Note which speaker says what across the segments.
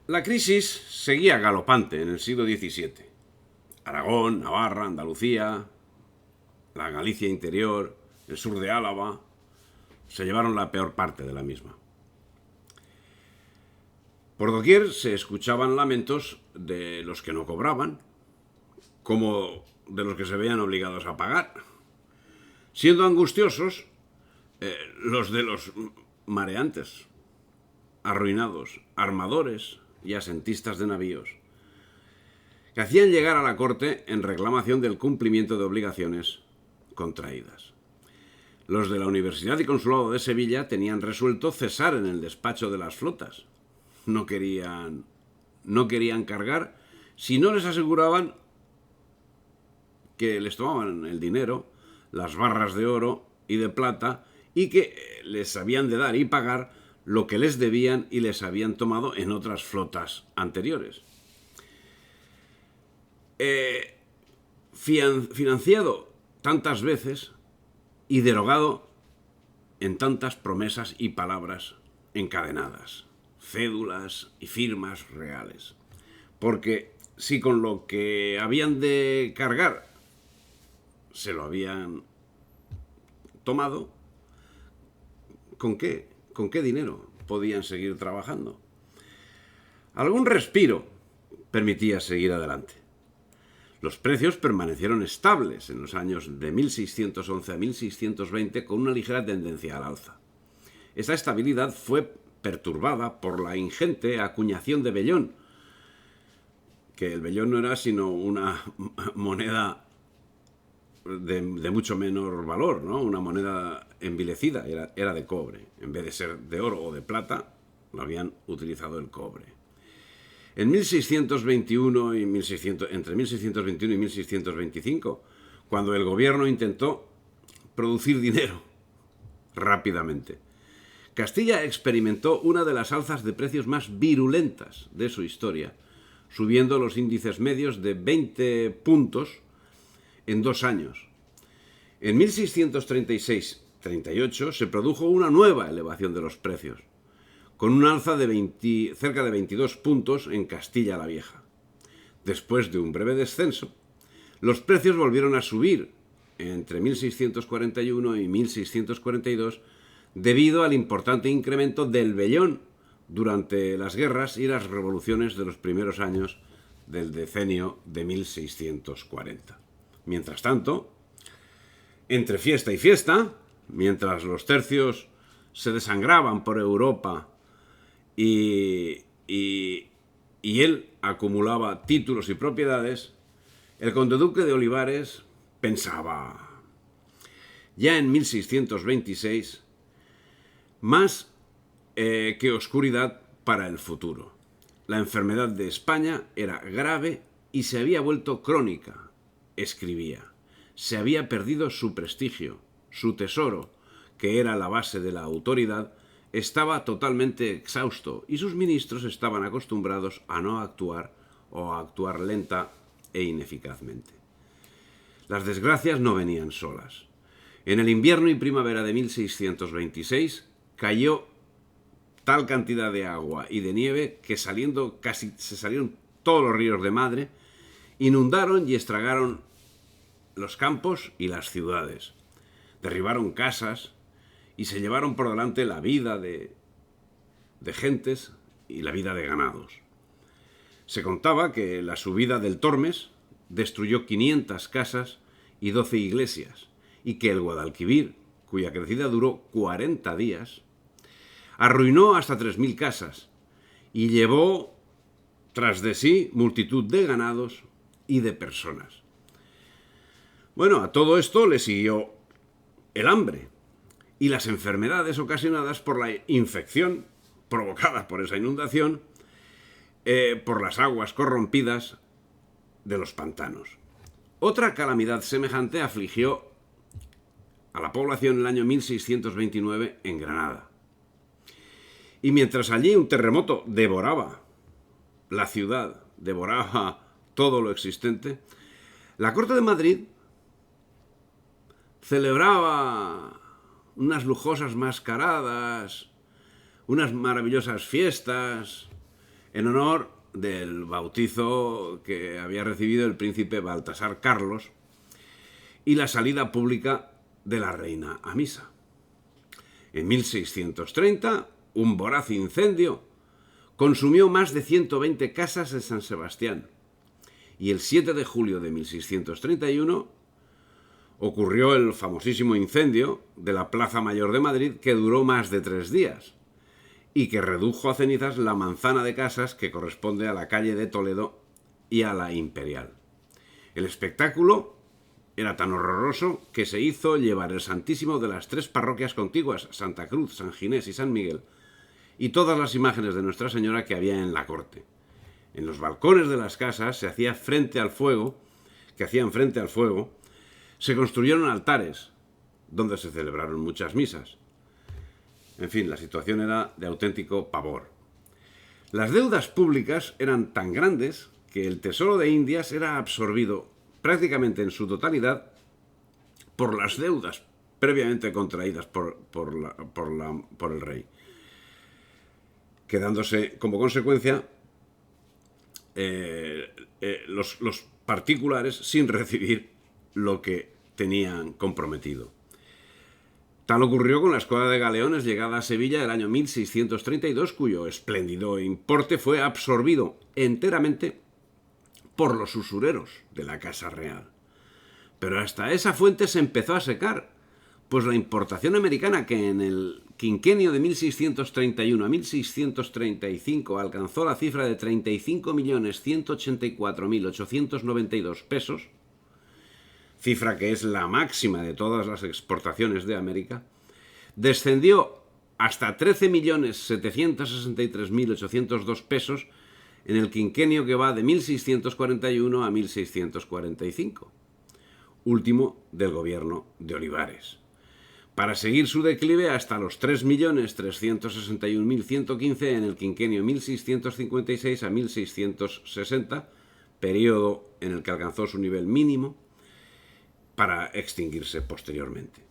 Speaker 1: La crisis seguía galopante en el siglo XVII. Aragón, Navarra, Andalucía, la Galicia interior, el sur de Álava, se llevaron la peor parte de la misma. Por doquier se escuchaban lamentos de los que no cobraban, como de los que se veían obligados a pagar, siendo angustiosos los de los mareantes, arruinados, armadores y asentistas de navíos, que hacían llegar a la corte en reclamación del cumplimiento de obligaciones contraídas. Los de la Universidad y Consulado de Sevilla tenían resuelto cesar en el despacho de las flotas. No querían cargar si no les aseguraban que les tomaban el dinero, las barras de oro y de plata, y que les habían de dar y pagar lo que les debían y les habían tomado en otras flotas anteriores. Financiado tantas veces y derogado en tantas promesas y palabras encadenadas, cédulas y firmas reales. Porque si con lo que habían de cargar se lo habían tomado, ¿con qué dinero podían seguir trabajando? Algún respiro permitía seguir adelante. Los precios permanecieron estables en los años de 1611 a 1620 con una ligera tendencia al alza. Esta estabilidad fue perturbada por la ingente acuñación de vellón, que el vellón no era sino una moneda de mucho menor valor, ¿no? Una moneda envilecida, era de cobre. En vez de ser de oro o de plata, lo habían utilizado el cobre. En 1621 y entre 1621 y 1625, cuando el gobierno intentó producir dinero rápidamente, Castilla experimentó una de las alzas de precios más virulentas de su historia, subiendo los índices medios de 20 puntos en 2 años. En 1636-38 se produjo una nueva elevación de los precios, con un alza de cerca de 22 puntos en Castilla la Vieja. Después de un breve descenso, los precios volvieron a subir entre 1641 y 1642 debido al importante incremento del vellón durante las guerras y las revoluciones de los primeros años del decenio de 1640. Mientras tanto, entre fiesta y fiesta, mientras los tercios se desangraban por Europa y él acumulaba títulos y propiedades, el conde-duque de Olivares pensaba, ya en 1626, más que oscuridad para el futuro. La enfermedad de España era grave y se había vuelto crónica, escribía. Se había perdido su prestigio, su tesoro, que era la base de la autoridad, estaba totalmente exhausto y sus ministros estaban acostumbrados a no actuar o a actuar lenta e ineficazmente. Las desgracias no venían solas. En el invierno y primavera de 1626 cayó tal cantidad de agua y de nieve que se salieron todos los ríos de Madre, inundaron y estragaron los campos y las ciudades, derribaron casas y se llevaron por delante la vida de gentes y la vida de ganados. Se contaba que la subida del Tormes destruyó 500 casas y 12 iglesias, y que el Guadalquivir, cuya crecida duró 40 días, arruinó hasta 3.000 casas y llevó tras de sí multitud de ganados y de personas. Bueno, a todo esto le siguió el hambre y las enfermedades ocasionadas por la infección provocada por esa inundación, por las aguas corrompidas de los pantanos. Otra calamidad semejante afligió a la población en el año 1629 en Granada. Y mientras allí un terremoto devoraba la ciudad, devoraba todo lo existente, la corte de Madrid celebraba unas lujosas mascaradas, unas maravillosas fiestas, en honor del bautizo que había recibido el príncipe Baltasar Carlos y la salida pública de la reina a misa. En 1630, un voraz incendio consumió más de 120 casas de San Sebastián, y el 7 de julio de 1631 ocurrió el famosísimo incendio de la Plaza Mayor de Madrid, que duró más de 3 días y que redujo a cenizas la manzana de casas que corresponde a la calle de Toledo y a la Imperial. El espectáculo era tan horroroso que se hizo llevar el Santísimo de las 3 parroquias contiguas, Santa Cruz, San Ginés y San Miguel, y todas las imágenes de Nuestra Señora que había en la corte. En los balcones de las casas se hacían frente al fuego, se construyeron altares donde se celebraron muchas misas. En fin, la situación era de auténtico pavor. Las deudas públicas eran tan grandes que el Tesoro de Indias era absorbido prácticamente en su totalidad por las deudas previamente contraídas por el rey, quedándose como consecuencia los particulares sin recibir lo que tenían comprometido. Tal ocurrió con la escuadra de galeones llegada a Sevilla el año 1632, cuyo espléndido importe fue absorbido enteramente por los usureros de la Casa Real. Pero hasta esa fuente se empezó a secar, pues la importación americana, que en el quinquenio de 1631 a 1635 alcanzó la cifra de 35.184.892 pesos, cifra que es la máxima de todas las exportaciones de América, descendió hasta 13.763.802 pesos en el quinquenio que va de 1641 a 1645, último del gobierno de Olivares, para seguir su declive hasta los 3.361.115 en el quinquenio 1656 a 1660, periodo en el que alcanzó su nivel mínimo, para extinguirse posteriormente.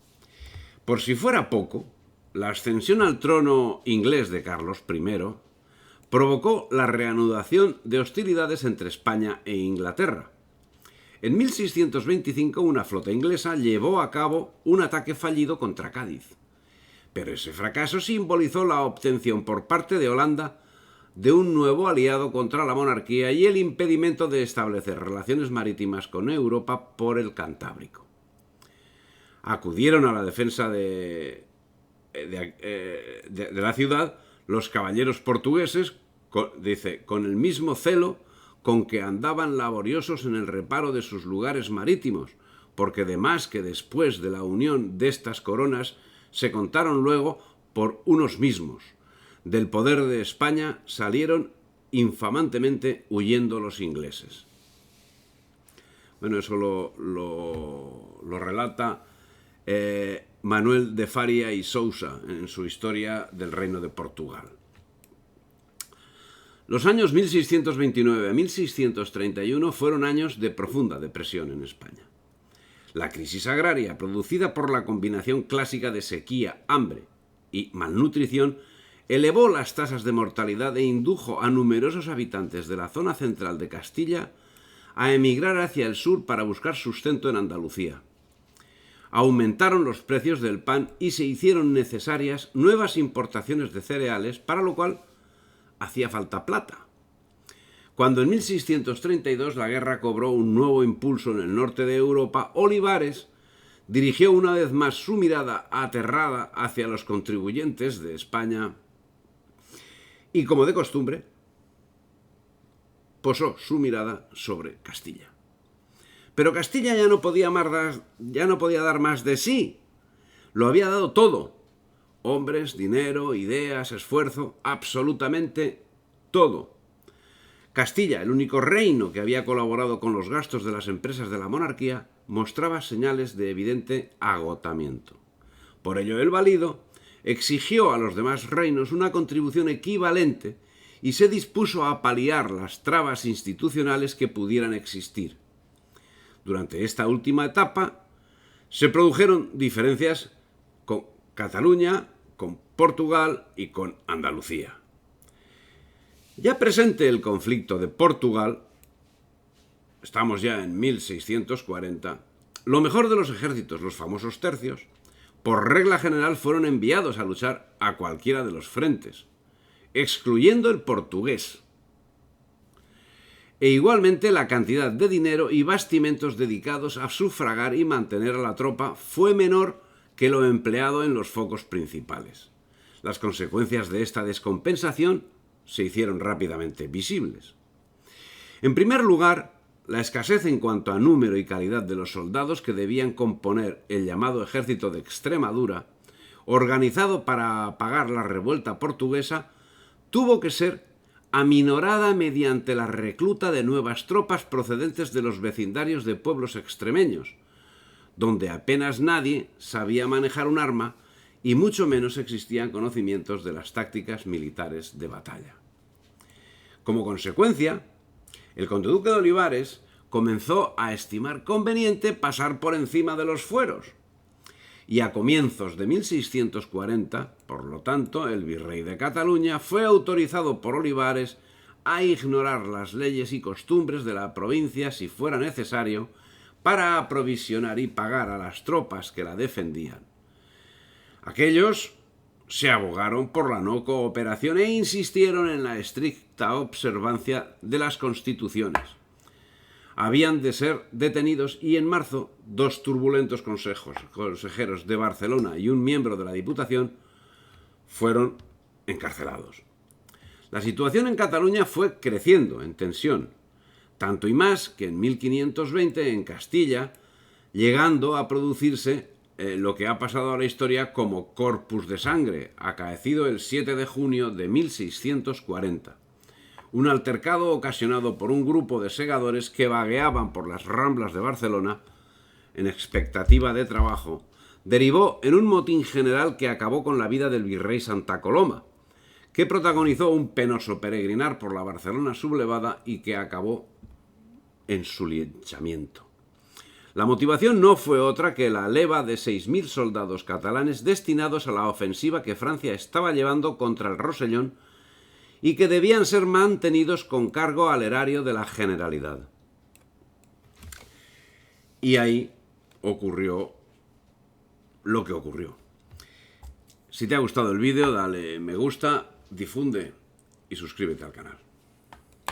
Speaker 1: Por si fuera poco, la ascensión al trono inglés de Carlos I provocó la reanudación de hostilidades entre España e Inglaterra. En 1625 una flota inglesa llevó a cabo un ataque fallido contra Cádiz, pero ese fracaso simbolizó la obtención por parte de Holanda de un nuevo aliado contra la monarquía y el impedimento de establecer relaciones marítimas con Europa por el Cantábrico. Acudieron a la defensa de la ciudad los caballeros portugueses, con el mismo celo con que andaban laboriosos en el reparo de sus lugares marítimos, porque demás que después de la unión de estas coronas se contaron luego por unos mismos. Del poder de España salieron infamantemente huyendo los ingleses. Bueno, eso lo relata Manuel de Faria y Sousa en su Historia del Reino de Portugal. Los años 1629 a 1631 fueron años de profunda depresión en España. La crisis agraria, producida por la combinación clásica de sequía, hambre y malnutrición, elevó las tasas de mortalidad e indujo a numerosos habitantes de la zona central de Castilla a emigrar hacia el sur para buscar sustento en Andalucía. Aumentaron los precios del pan y se hicieron necesarias nuevas importaciones de cereales, para lo cual hacía falta plata. Cuando en 1632 la guerra cobró un nuevo impulso en el norte de Europa, Olivares dirigió una vez más su mirada aterrada hacia los contribuyentes de España y, como de costumbre, posó su mirada sobre Castilla. Pero Castilla ya no podía dar más de sí. Lo había dado todo. Hombres, dinero, ideas, esfuerzo, absolutamente todo. Castilla, el único reino que había colaborado con los gastos de las empresas de la monarquía, mostraba señales de evidente agotamiento. Por ello, el valido exigió a los demás reinos una contribución equivalente y se dispuso a paliar las trabas institucionales que pudieran existir. Durante esta última etapa se produjeron diferencias con Cataluña, con Portugal y con Andalucía. Ya presente el conflicto de Portugal, estamos ya en 1640, lo mejor de los ejércitos, los famosos tercios, por regla general fueron enviados a luchar a cualquiera de los frentes, excluyendo el portugués. E igualmente la cantidad de dinero y bastimentos dedicados a sufragar y mantener a la tropa fue menor que lo empleado en los focos principales. Las consecuencias de esta descompensación se hicieron rápidamente visibles. En primer lugar, la escasez en cuanto a número y calidad de los soldados que debían componer el llamado Ejército de Extremadura, organizado para apagar la revuelta portuguesa, tuvo que ser aminorada mediante la recluta de nuevas tropas procedentes de los vecindarios de pueblos extremeños, donde apenas nadie sabía manejar un arma y mucho menos existían conocimientos de las tácticas militares de batalla. Como consecuencia, el conde-duque de Olivares comenzó a estimar conveniente pasar por encima de los fueros, y a comienzos de 1640, por lo tanto, el virrey de Cataluña fue autorizado por Olivares a ignorar las leyes y costumbres de la provincia si fuera necesario para aprovisionar y pagar a las tropas que la defendían. Aquellos se abogaron por la no cooperación e insistieron en la estricta observancia de las constituciones. Habían de ser detenidos y en marzo 2 turbulentos consejeros de Barcelona y un miembro de la Diputación fueron encarcelados. La situación en Cataluña fue creciendo en tensión, tanto y más que en 1520 en Castilla, llegando a producirse lo que ha pasado a la historia como Corpus de Sangre, acaecido el 7 de junio de 1640. Un altercado ocasionado por un grupo de segadores que vagueaban por las ramblas de Barcelona en expectativa de trabajo, derivó en un motín general que acabó con la vida del virrey Santa Coloma, que protagonizó un penoso peregrinar por la Barcelona sublevada y que acabó en su linchamiento. La motivación no fue otra que la leva de 6.000 soldados catalanes destinados a la ofensiva que Francia estaba llevando contra el Rosellón y que debían ser mantenidos con cargo al erario de la Generalidad. Y ahí ocurrió lo que ocurrió. Si te ha gustado el vídeo, dale me gusta, difunde y suscríbete al canal.